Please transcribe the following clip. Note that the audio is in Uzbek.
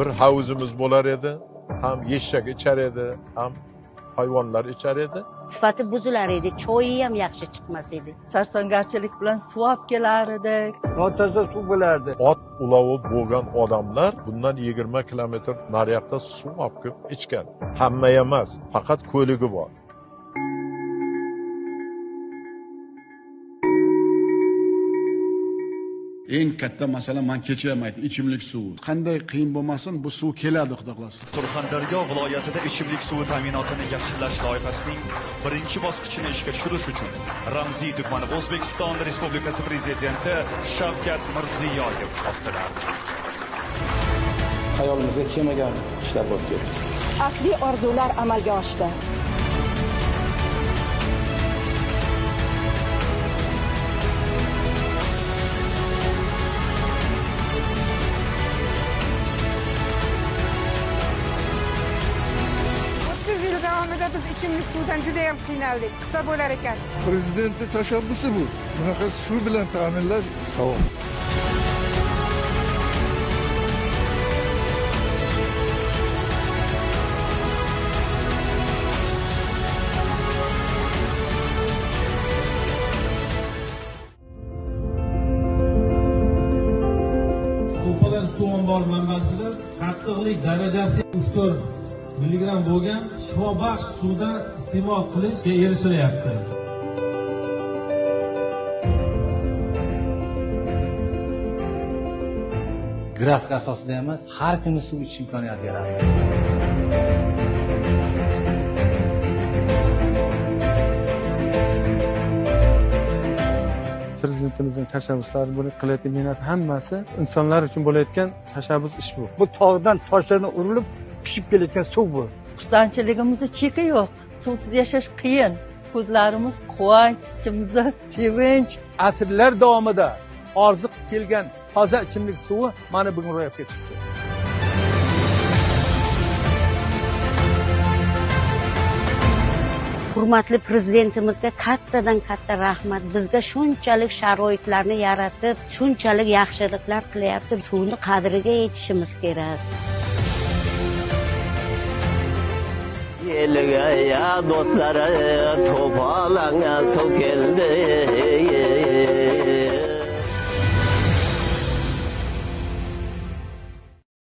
bir havuzumuz bo'lar edi. Ham eshak ichar edi, ham hayvonlar ichar edi. Sifati buzilar edi, choyi ham yaxshi chiqmas edi. Sarsongarchilik bilan suv olib kelar edik. Notoza suv bo'lardi. Ot ulovi bo'lgan odamlar bundan 20 kilometr nariyoqda suv olib kelib ichgan. Hamma emas, faqat ko'ligi bor. Eng katta masala men kechirmaydi, ichimlik suvi. Qanday qiyin bo'lmasin, bu suv keladi, xudo xolasa. Surxondaryo viloyatida ichimlik suvi ta'minotini yaxshilash loyihasining birinchi bosqichini ishga tushirish uchun ramziy tugmani O'zbekiston Respublikasi Prezidenti Shavkat Mirziyoyev ostida. Hayolimizga kelmagan ishlar bo'lib ketdi. Asli orzular amalga oshdi. Biz ichimlik suvdan juda ham qiynaldik. Qisa bo'lar ekan. Prezidentning tashabbusi bu. Bunaqa suv bilan ta'minlash savob. To'polon suv ombor manbasida qattiqlik darajasi 3-4 milligram bo'lgan shifobaxsh suvdan iste'mol qilishga erishilyapti. Grafik asosida emas, har kuni suv ichish imkoniyati yaratdi. Prezidentimizning tashabbuslari, bu qilayotgan mehnat hammasi insonlar uchun bo'layotgan tashabbus ish bu. Bu tog'dan toshlardan urilib pishib kelayotgan suv bu. Xursandchiligimizda cheki yo'q. Suvsiz yashash qiyin. Ko'zlarimiz quvonch, ichimizda sevinch. Asrlar davomida orziq kelgan toza ichimlik suvi mana bugun ro'yobga chiqdi. Hurmatli prezidentimizga kattadan katta rahmat. Bizga shunchalik sharoitlarni yaratib, shunchalik yaxshiliklar qilyapti. Suvni qadriga yetishimiz kerak. Eliga ya dostları topalana su keldi.